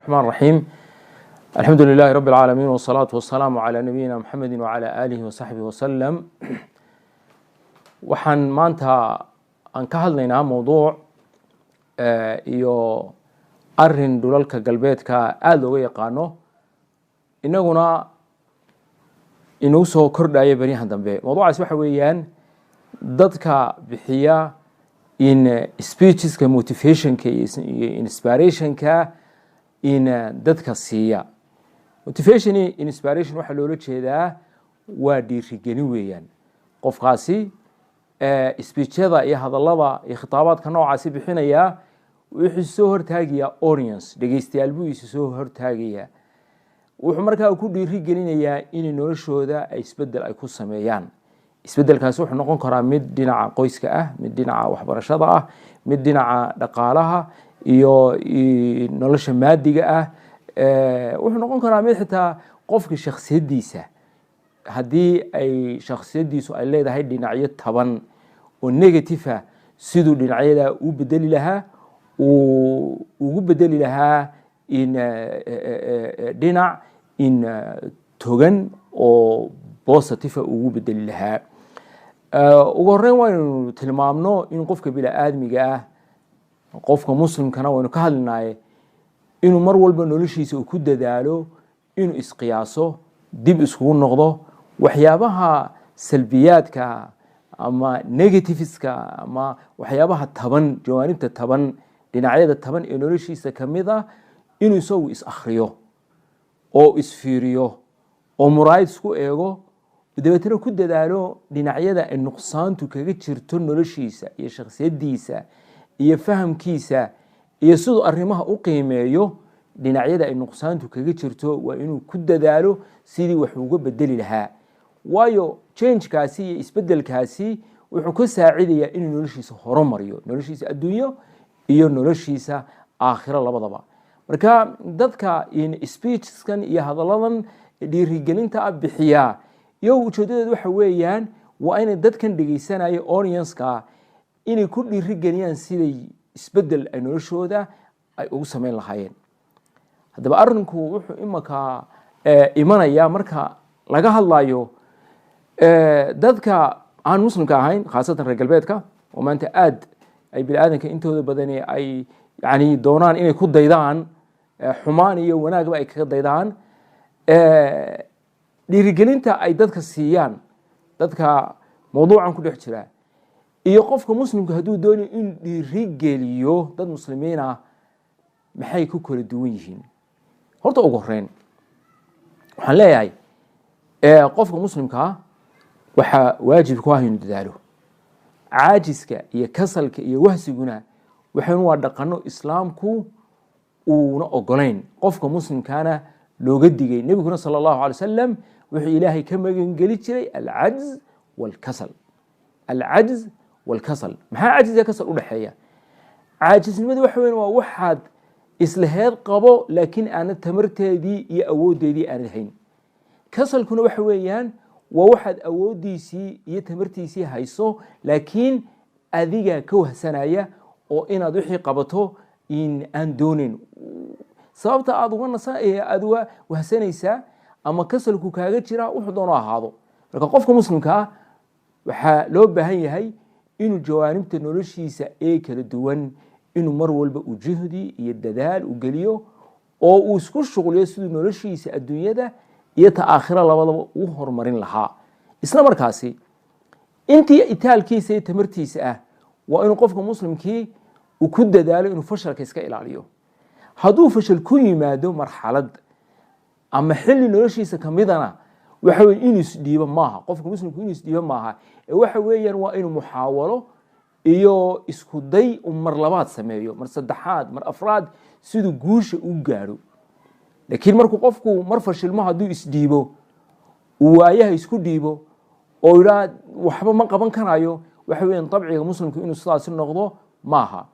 الرحمن الرحيم. الحمد لله رب العالمين والصلاة والسلام على نبينا محمد وعلى آله وصحبه وسلم. waxaan maanta aan ka hadlaynaa mowduuc iyo arin dhulalka galbeedka aad looga yaqaano inaguna inuu soo kordhaya bariyahan dambe. mowduucaas waxa weeyaan dadka bixiya in speecheska motivationka iyo inspirationka in dadka siiya. motivation iyo inspiration waxa loola jeedaa waa dhiirigelin weeyaan. qofkaasi speechada iyo hadallada iyo khitaabaadka noocaasi bixinaya wuxuu soo hortaagaya audience, dhageystayaal buu soo hortaagaya. wuxuu markaa ku dhiirigelinayaa in noloshooda ay isbedel ay ku sameeyaan. isbedelkaas wuxuu noqon karaa mid dhinaca qoyska ah, mid dhinaca waxbarashada ah, mid dhinaca dhaqaalaha iyo nolosha maadiga ah. wuxuu noqon karaa mid xitaa qofka shakhsiyadiisa, haddii ay shakhsiyadiisu ay leedahay dhinacyo taban oo negative ah, siduu dhinacyada u bedeli lahaa ugu bedeli lahaa in dhinac in togan oo positive ugu bedeli lahaa. ugu horreyn waynu tilmaamno in qofka bini'aadmiga ah, qofka muslimkana waynu ka hadlinaye inuu mar walba noloshiisa uu ku dadaalo inuu isqiyaaso, dib iskugu noqdo, waxyaabaha salbiyaadka ama negativeska ama waxyaabaha taban, jawaanibta taban, dhinacyada taban ee noloshiisa kamid ah inuu isagu is akhriyo oo isfiiriyo oo muraayad isku eego, dabeetana ku dadaalo dhinacyada ay nuqsaantu kaga jirto noloshiisa iyo shakhsiyadiisa iyo fahamkiisa iyo sidoo arrimaha u qiimeeyo. dhinacyada ay nuqsaantu kaga jirto waa inuu ku dadaalo sidii wax uga bedeli lahaa, waayo changekaasi iyo isbedelkaasi wuxuu ka saacidayaa inuu noloshiisa horumariyo, noloshiisa adduunyo iyo noloshiisa aakhiro labadaba. marka dadka in speecheskan iyo hadalladan dhiirigelinta ah bixiya iyo ujeedadeedu waxa weeyaan waa inay dadkan dhegeysanaya audience-ka inay ku dhiirigeliyaan siday isbedel ay noloshooda ay ugu sameyn lahaayeen. haddaba arrinku wuxuu imaka imanaya marka laga hadlayo dadka aan muslimka ahayn, khaasatan reer galbeedka oo maanta aad ay bini'aadanka intooda badani ay yani doonaan inay ku daydaan, xumaan iyo wanaagba ay kaga daydaan. dhiirigelinta ay dadka siiyaan, dadka mawduucan ku dhex jira, iyo qofka muslimku hadduu doonayo in dhiirigeliyo dad muslimiin ah, maxay ku kala duwan yihiin? horta ugu horreyn waxaan leeyahay qofka muslimkaa waxaa waajib ku ah inuu dadaalo. caajiska iyo kasalka iyo wahsiguna waxaynu waa dhaqano islaamku uuna ogolayn, qofka muslimkaana looga digay. nebiguna sala allahu alay wasalam wuxuu ilaahay ka magangeli jiray alcajz walkasal. alcajz walkasal. maxaa cajz iyo kasal u dhexeeya? caajisnimadu waxa weyn waa waxaad islaheed qabo laakiin aanad tamarteedii iyo awooddeedii aanad hayn. kasalkuna waxa weeyaan waa waxaad awooddiisii iyo tamartiisii hayso laakiin adiga ka wahsanaya oo inaad wixii qabato in aan doonayn. sababta aad uga wahsanaysaa ama kasalku kaaga jira wuxuu doono ahaado. marka qofka muslimkaa waxaa loo baahan yahay inuu jawaanibta noloshiisa ee kala duwan inuu mar walba u juhdi iyo dadaal u geliyo oo uu isku shuqliyo siduu noloshiisa adduunyada iyo ta aakhira labadaba u horumarin lahaa. isla markaasi intii itaalkiisa iyo tamartiisa ah waa inuu qofka muslimkii uu ku dadaalo inuu fashalka iska ilaaliyo. hadduu fashal ku yimaado marxalad ama xilli noloshiisa kamidana waxa weeye inuu isdhiibo maaha. qofka muslimku inuu isdhiibo maaha, waxa weeyaan waa inuu muxaawalo iyo isku day mar labaad sameeyo, mar saddexaad, mar afraad, siduu guusha u gaadho. laakiin markuu qofku mar fashilmo hadduu isdhiibo, uu waayaha isku dhiibo oo yidhaa waxba ma qaban karayo, waxa weeyaan dabciga muslimku inuu sidaasi noqdo maaha.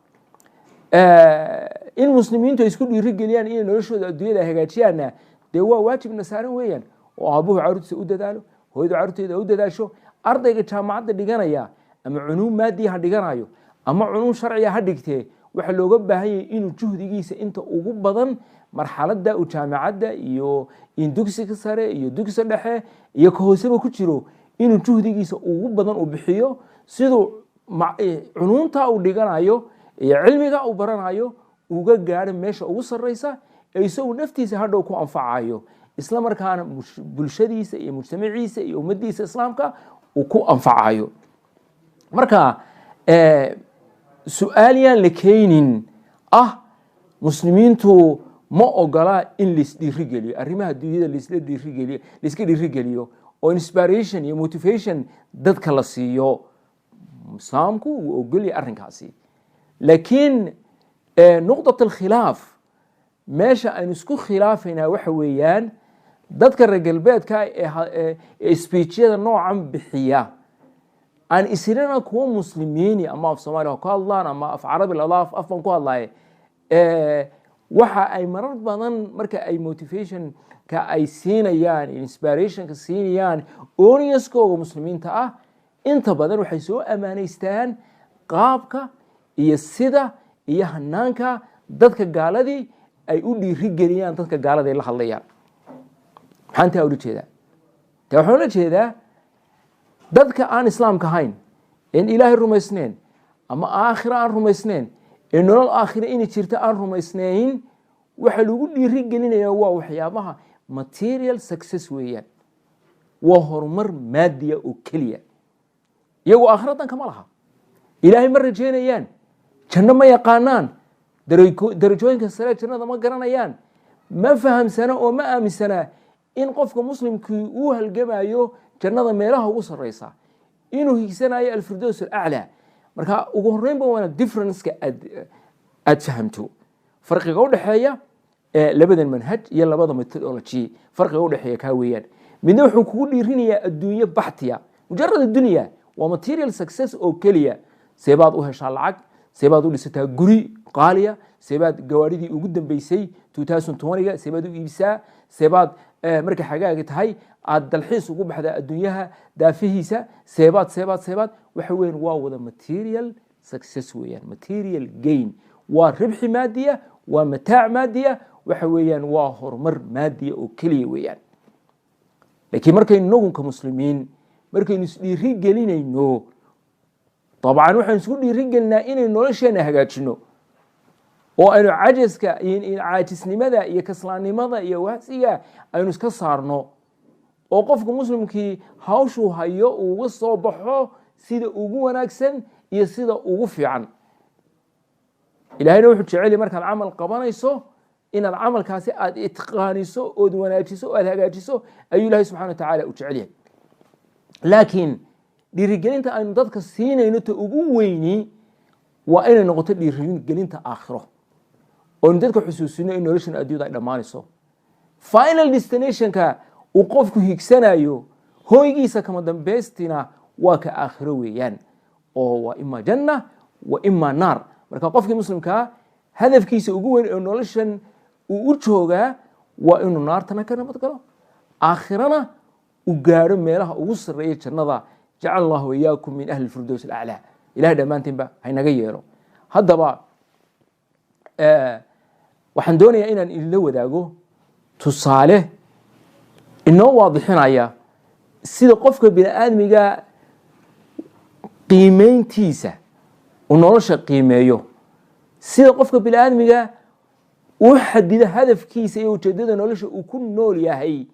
in muslimiintu ay isku dhiirigeliyaan inay noloshooda adduunyada ay hagaajiyaanna dee waa waajibna saaran weeyaan, oo aabuhu carruurtiisa u dadaalo, hooyadu carruurteeda u dadaasho. ardayga jaamacadda dhiganaya ama cunuun maadiya ha dhiganayo ama cunuun sharciya ha dhigtee waxaa looga baahan yahay inuu juhdigiisa inta ugu badan marxaladda uu jaamacadda iyo in dugsiga sare iyo dugsiga dhexe iyo ka hooseba ku jiro inuu juhdigiisa ugu badan u bixiyo siduu culuumta uu dhiganayo iyo cilmiga uu baranayo uga gaadho meesha ugu sarreysa ee isagu naftiisa hadhow ku anfacayo isla markaana bulshadiisa iyo mujtamaciisa iyo ummaddiisa islaamka uu ku anfacayo. marka su-aal yaan la keenin muslimiintu ma ogola in laisdhiirigeliyo arrimaha dunyada laiska dhiirigeliyo oo inspiration iyo motivation dadka la siiyo. islaamku wuu ogolyahay arrinkaasi, laakiin nuqdat alkhilaaf meesha aynu isku khilaafaynaa waxa weeyaan dadka reer galbeedka ee speechyada noocan bixiya aan isirana kuwa muslimiini ama af soomaaliya ku hadlaan ama af carabi afban ku hadlaaye waxa ay marar badan marka ay motivationka ay siinayaan inspirationka siinayaan audience-kooga muslimiinta inta badan waxay soo amaaneystaan qaabka iyo sida iyo hanaanka dadka gaaladii ay u dhiirigeliyaan dadka gaalada ay la hadlayaan. maxaan taa ula jeedaa? taa waxaan ula jeedaa dadka aan islaamka ahayn een ilaahay rumaysnayn ama aakhira aan rumaysnayn ee nolol aakhira inay jirta aan rumaysnayn waxa lagu dhiirigelinayaa waa waxyaabaha material success weeyaan, waa horumar maadiya oo keliya. iyagoo aakhiradan kama laha, ilaahay ma rajeynayaan, janno ma yaqaanaan, darajooyinka sare jannada ma garanayaan, ma fahamsana oo ma aaminsana in qofka muslimkii uu halgamayo jannada meelaha ugu sarreysa, inuu higsanayo alfirdows alaclaa. marka ugu horreynba waana differenceka aad fahamto farqiga u dhexeeya labadan manhaj iyo labada methodology. farqiga u dhexeeya kaa weeyaan, midna wuxuu kugu dhiirinayaa adduunye baxtiya, mujarad addunya waa material success oo keliya. seebaad u heshaa lacag, seebaad u dhisataa guri qaaliya, seebaad gawaadhidii ugu dambeysay 2020ga seebaad u iibsaa, seebaad marka xagaaga tahay aad dalxiis ugu baxdaa adduunyaha daafihiisa, seebaad waxa weeyaan waa wada material success weeyaan, material gain, waa ribxi maadiya, waa mataac maadiya, waxa weeyaan waa horumar maadiya oo keliya weeyaan. laakiin markaynu nagunka muslimiin markaynu isdhiiri gelinayno dabcan waxaan isku dhiiri gelinaa inaynu nolosheena hagaajino oo aynu cajiska iyo caajisnimada iyo kaslaannimada iyo wahsiga aynu iska saarno oo qofka muslimkii hawshuu hayo uga soo baxo sida ugu wanaagsan iyo sida ugu fiican. ilaahayna wuxuu jecel yahay markaad camal qabanayso inaad camalkaasi aad itqaaniso ood wanaajiso oo aad hagaajiso ayuu ilaahay subxana wa tacaala u jecel yahay. laakiin dhiirigelinta aynu dadka siinayno ta ugu weyni waa inay noqoto dhiirigelinta aakhiro oonu dadka xusuusino in noloshan adduunyada ay dhammaanayso. final destinationka uu qofku higsanayo hooygiisa kama dambaystina waa ka aakhiro weeyaan, oo waa ima janna wa ima naar. marka qofkii muslimkaa hadafkiisa ugu weyn ee noloshan uu u joogaa waa inuu naartana ka nabad galo, aakhirana u gaadho meelaha ugu sarreeya jannada. jacala allahu iyaakum min ahli firdows alaclaa. ilahay dhammaantiinba haynaga yeelo. haddaba waxaan doonayaa inaan idinla wadaago tusaale inoo waadixinaya sida qofka bini aadmiga qiimeyntiisa uu nolosha qiimeeyo, sida qofka bini aadmiga uu xadido hadafkiisa iyo ujeedada nolosha uu ku nool yahay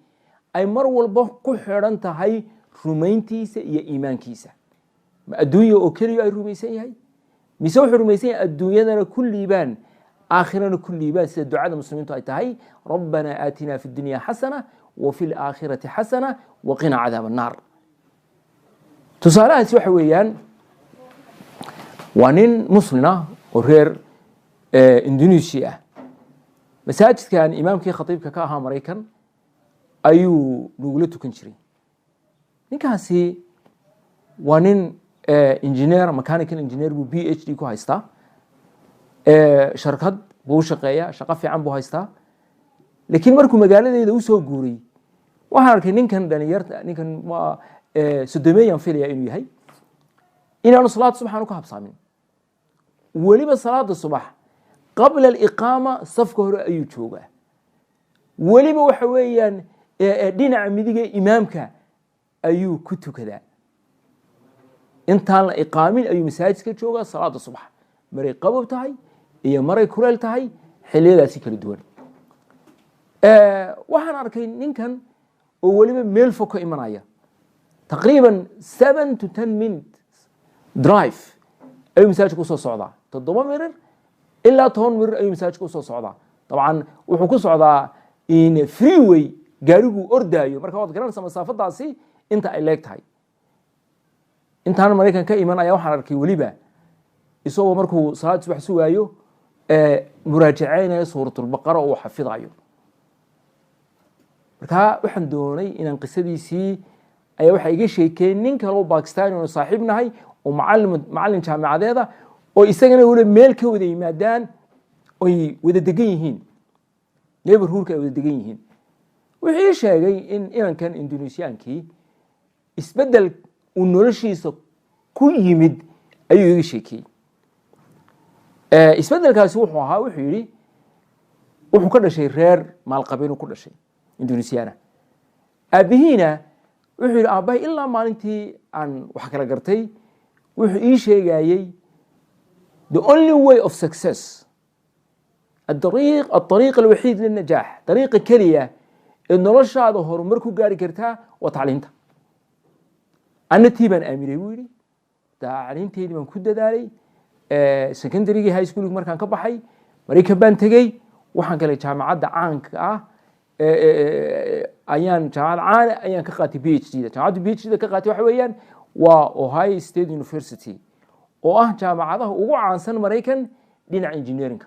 ay mar walba ku xidhan tahay rumayntiisa iyo iimaankiisa. ma adduunya oo keliya ay rumaysan yahay, mise wuxuu rumaysan yahay adduunyadana ku liibaan aakhirana ku liibaan, sida ducada muslimiintu ay tahay rabbanaa aatinaa fi dunya xasana wa fi laakhirati xasana waqina cadaab annaar. tusaalahaasi waxa weeyaan waa nin muslina oo reer indonesia ah. masaajidkan imaamkii khatiibka ka ahaa maraykan ayuu nugula tukan jiray. ninkaasi waa nin engineer, mechanical engineer buu PhD ku haystaa, sharkad buu shaqeeyaa, shaqo fiican buu haystaa. laakiin markuu magaaladeeda u soo guuray waxaan arkay ninkan dhalinyarta, ninkan waa sodomeeyaan filaya inuu yahay, inaanu salaada subax aanu ka habsaamin. weliba salaada subax qabla aliqaama safka hore ayuu joogaa, weliba waxa weeyaan dhinaca midiga imaamka ayuu ku tukadaa intaan la iqaamin ayuu masaajidka joogaa salaada subax maray qabow tahay iyo maray kuleel tahay xilliyadaasi kala duwan waxaan arkay ninkan oo weliba meel fog ka imanaya taqriiban 7 to 10 minutes drive ayuu masaajidka usoo socdaa 7 mirir ilaa 10 mirir ayuu masaajidka usoo socdaa dabcan wuxuu ku socdaa in freeway gaarigu ordaayo marka waad garanaysaa masaafadaasi inta ay leeg tahay intaan Mareykan ka iman ayaa waxaan arkay weliba isagoo markuu salaad subax sugaayo muraajaceynaya suuratul baqara oo xafidayo marka waxaan doonay inaan qisadiisii ayaa waxa iga sheekeen nin kale oo Pakistani oo saaxiibnahay oo macallin jaamacadeeda oo isagana weli meel ka wada yimaadaan oo wada degan yihiin neighborhoodka ay wada degan yihiin wixii sheegay in inankan Indonesiankii isbedel uu noloshiisa ku yimid ayuu iga sheekay isbedelkaasi wuxuu ahaa wuxuu yiri wuxuu ka dhashay reer maalqabeen ku dhashay Indonesiana abihiina wuxuu yiri aabay ilaa maalintii aan wax kala gartay wuxuu ii sheegayay the only way of success الطريق الوحيد للنجاح طريقة كلية النولش هذا هو مركو قاري كرتا وتعليمته أنا تيبان أميري ويري تعليمتي اللي من كده داري سكندري هاي سكول مركان كبحي مريكا بان تجي وحن كله جامعات عنك أيان جامعات عان أيان كقاتي PhD جامعات PhD كقاتي وحويان وأوهاي ستيت يونيفرسيتي جامعاته وعن سنة مريكان دينا إنجينيرينج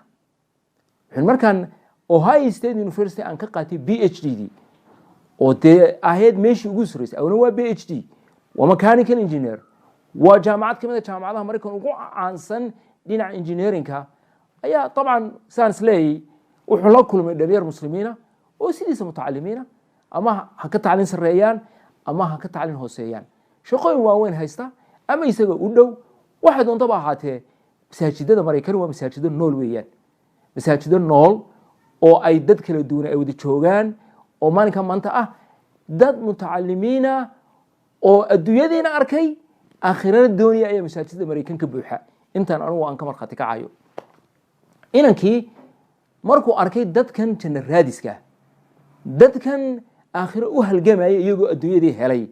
markaan Ohio State University aan ka qaatay PhD oo ahayd meeshii ugu sareysay awna waa PhD waa mechanical engineer waa jaamacad kamid ah jaamacadaha Mareykan ugu caansan dhinaca engineeringka ayaa طبعا science lay wuxuu la kulmay dhalinyar muslimiina oo sidiisa mutacalimiina ama ha ka tacliin sareeyaan ama ha ka tacliin hooseeyaan shaqooyin waaweyn haysta ama isaga u dhow waxa doonta ba ahaatee masaajidada Mareykan waa masaajidada nool weeyaan masaajido nool oo ay dad kala duwan ay wada joogaan oo maalinka maanta ah dad mutacalimiina oo adduunyadina arkay aakhirada dooniya ay masaajidada Mareykan ka buuxa intaan anigu aan ka marxati kacayo inankii markuu arkay dadkan janna raadiska dadkan aakhiro u halgamaya iyagoo adduunyadii helay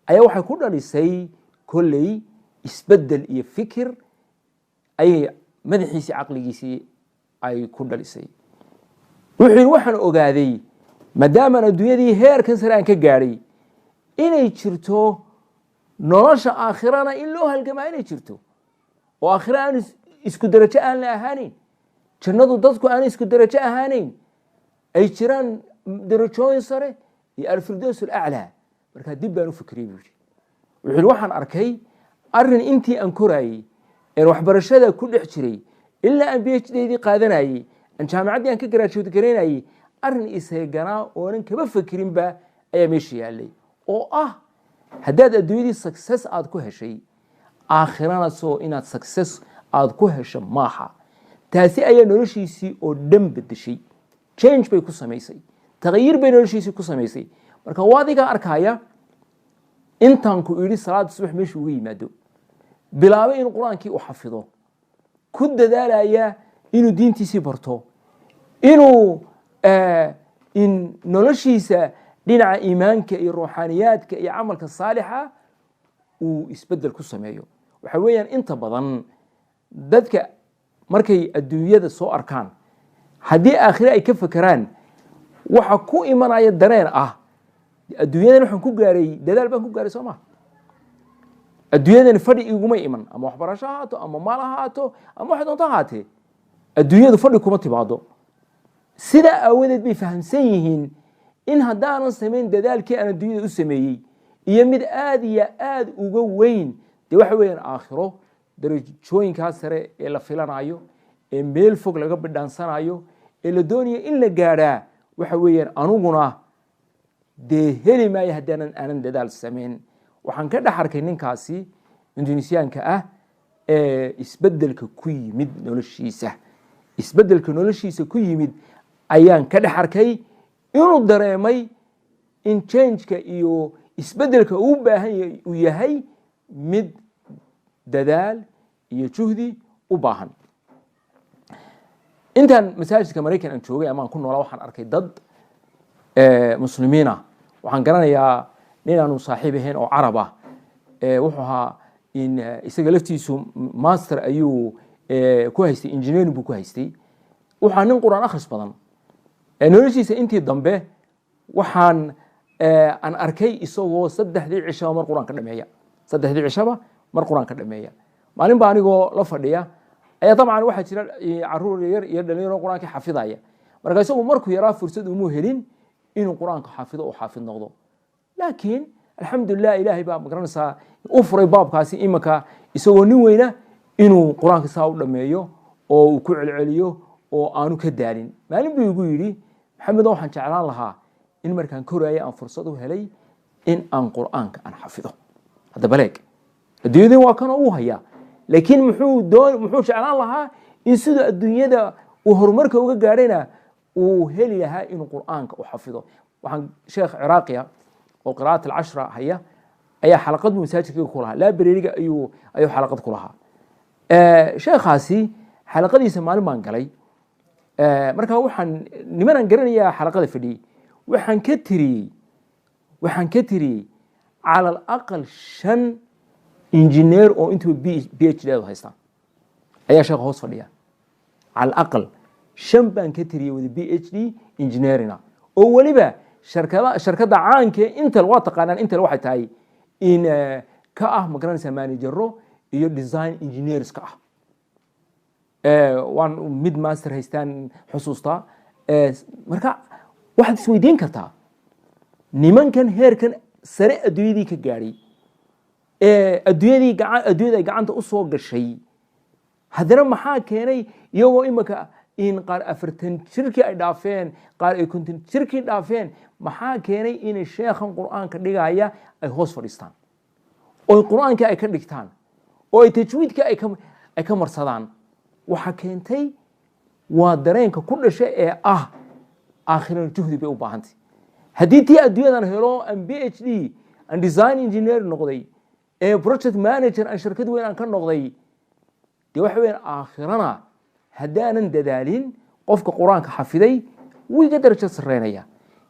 ayaa waxay ku dhalisay kulay isbedel iyo fikir ay madaxiisi aqligiisi ay ku dhalisay wuxuu waxaan ogaaday maadaama adduunyadii heerkan sare aan ka gaaray inay jirto nolosha aakhirana in loo halgamaa inay jirto oo aakhira aan isku darajo aan la ahaanin jannadu dadku aan isku darajo ahaanin ay jiraan darajooyin sare iyo al-firdaws al-a'la marka dib baan u fikiray wuxuu waxaan arkay arin intii aan koraayay ee waxbarashada ku dhex jiray ilaa aan PhD qaadanayay aan jaamacadii aan ka graduate gareynayay arin isagana oonan kaba fikirin ba ayaa meeshii yaalay oo haddaad adduunyadii success aad ku heshay aakhirana soo inaad success aad ku hesho maaha taasi ayaa noloshiisii oo dhan bedeshay change bay ku samaysay tageyir bay noloshiisii ku samaysay marka waadiga arkaya intaan ku iri salaad subax meeshii ugu yimaado bilaabay in quraankii uu xafido ku dadaalaya inuu diintiisii barto inuu in noloshiisa dhinaca iimaanka iyo ruuxaaniyaadka iyo amalka saalixa uu isbedel ku sameeyo waxa weeyaan inta badan dadka markay adduunyada soo arkaan haddii aakhira ay ka fakaraan waxa ku imanaya dareen adduunyadan waxaan ku gaaray dadaal baan ku gaaray Soomaa adduunyadan fadhi iguma iman ama waxbarasho haato ama maal haato ama wax doonto haatee adduunyadu fadhi kuma timaado sida awadeed bay fahamsan yihiin in haddaanan samayn dadaalkii aan adduunyada u sameeyay iyo mid aad iyo aad uga weyn de waxa weeyaan aakhiro darajooyinka sare ee la filanayo ee meel fog laga bidhaansanayo ee la doonayo in la gaaraa waxa weeyaan anuguna de heli maayo haddaanan dadaal samayn waxaan ka dhaxarkay ninkaasi Indonesiaanka ee isbedelka ku yimid noloshiisa ku yimid ayaan ka dhaxarkay inuu dareemay in changeka iyo isbedelka uu baahan uu yahay mid dadaal iyo juhdi u baahan. intaan masaajidka Mareykan aan joogay ama aan ku noolaa waxaan arkay dad muslimiin ah. waxaan garanayaa nin aanu saaxiib ahayn oo carab ah wuxuu ahaa in isaga laftiisu master ayuu ku haystay, engineering buu ku haystay. waxaa nin quraan akhris badan noloshiisa intii dambe waxaan aan arkay isagoo 3 cisho mar quraan ka dhameeya, 3 cishaba mar quraan ka dhameeya. maalin baa anigoo la fadhiya ayaa dabcan waxaa jira caruur yar iyo dhalinyaro quraanka xafidaya, marka isagu markuu yaraa fursad uma helin inuu quraanka xafido oo xafid noqdo. laakiin alxamdulillah ilaahay baa magaranaysaa u furay baabkaasi imaka isagoo nin weyna inuu quraanka saa u dhameeyo oo uu ku celceliyo oo aanu ka daalin. maalin buu igu yiri maxamed waxaan jeclaan lahaa in markaan koraayo aan fursad u helay in aan quraanka aan xafido. hadda baleeg adduunyada waa kan uu haya, laakiin muxuu jeclaan lahaa in sida adduunyada uu horumarka uga gaarayna uu heli lahaa inuu quraanka u xafido. waxaan sheekh ciraaqiya oo qiraa'at al-10 haya ayaa xalaqad masaajidka ku lahaa, library-ga ayuu xalaqad ku lahaa. sheekhaasi xalaqadiisa maalin baan galay, marka waxaan nimanaan garanayaa xalaqada fadhiyay waxaan ka tiriyey cala al-aqal 5 engineer oo intuu PhD haystaan ayaa sheekh hoos fadhiya. cala al-aqal 5 baan ka tiriyey wada PhD engineerina oo waliba shirkada caanka Intel waa taqaanaan. Intel waxay tahay in ka ah magaranaysa managero iyo design engineers ka ah. waan mid master haystaan xusuusta. marka waxaad isweydiin kartaa nimankan heerkan sare adduunyadii ka gaaray adduunyada gacanta u soo gashay, haddana maxaa keenay iyagoo imaka in qaar 40 jirkii ay dhaafeen, qaar ay 50 jirkii dhaafeen, maxaa keenay in sheekhan quraanka dhigaya ay hoos fadhiistaan oo quraanka ay ka dhigtaan oo ay tajwiidka ay ka marsadaan? waxa keentay waa dareenka ku dhashay ee ah aakhiran juhdi bay u baahantay. haddii tii adduunyadan helo aan PhD aan design engineer noqday project manager aan shirkad weyn aan ka noqday, dee waxa weeyaan aakhirana haddaanan dadaalin qofka quraanka xafiday wuu iga darajo sareynaya,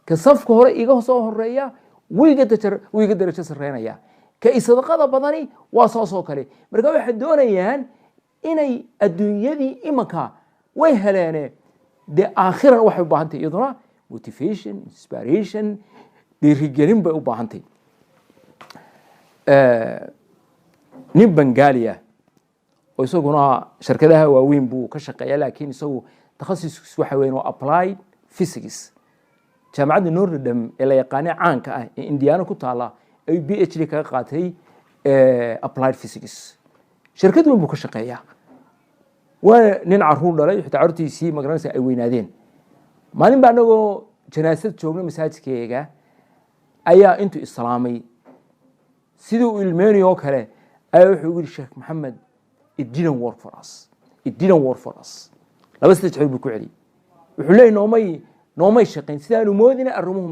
ka safka hore iga soo horeeya wuu iga darajo sareynaya, ka sadaqada badani waa soo kale. marka waxay doonayaan inay adduunyadii imaka way heleene dee aakhiran waxay u baahantay iyaduna motivation, inspiration, dhiirigelin bay u baahantay. nin Bengalia oo isaguna shirkadaha waaweyn buu ka shaqeeyaa, laakiin isagu takhasuskiisu waxa weyn waa applied physics. jaamacadda Notre Dame ee la yaqaanay caanka ah ee Indiana ku taala ay PhD kaga qaatay applied physics. shirkad weyn buu ka shaqeeyaa. waa nin caruur dhalay, xitaa caruurtiisii magaranaysa ay weynaadeen. maalin baa anagoo janaasad joogna masaajidkeega ayaa intuu islaamay sidii uu ilmeynayo oo kale ayaa wuxuu yiri Sheekh Maxamed, it didn't work for us. laba saddex jeer buu ku celiyay. wuxuu leeyahay noomay shaqayn, sidaanu moodinay arrimuhu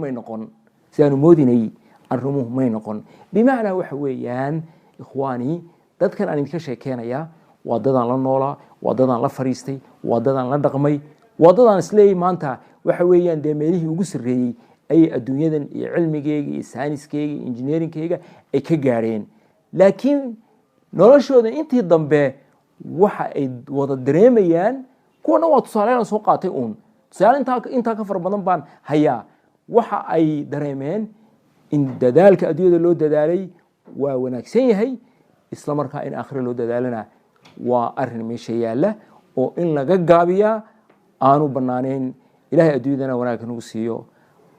may noqon. bimacnaa waxa weeyaan ikhwaani, dadkan aan idinka sheekeenaya waa dadaan la noolaa, waa dadaan la fariistay, waa dadaan la dhaqmay, waa dadaan isleeyahay maanta waxa weeyaan dee meelihii ugu sarreeyey ayay adduunyadan iyo cilmigeyga iyo sayniskeyga iyo engineeringkeyga ay ka gaareen. laakiin noloshooda intii dambe waxa ay wada dareemayaan, kuwana waa tusaaleyaal soo qaatay tusaale intaa ka fara badan baan hayaa. waxa ay dareemeen in dadaalka adduunyada loo dadaalay waa wanaagsan yahay, isla markaa in aakhira loo dadaalana waa arrin meesha yaalla oo in laga gaabiyaa aanu banaanayn. ilaahay adduunyadana wanaag nagu siiyo,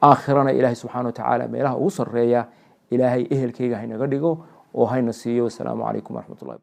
aakhirana ilaahay subxaanahu wa tacaala meelaha ugu sarreeya ilaahay ehelkeyga haynaga dhigo oo hayna siiyo. wasalaamu calaykum waraxmatullahi.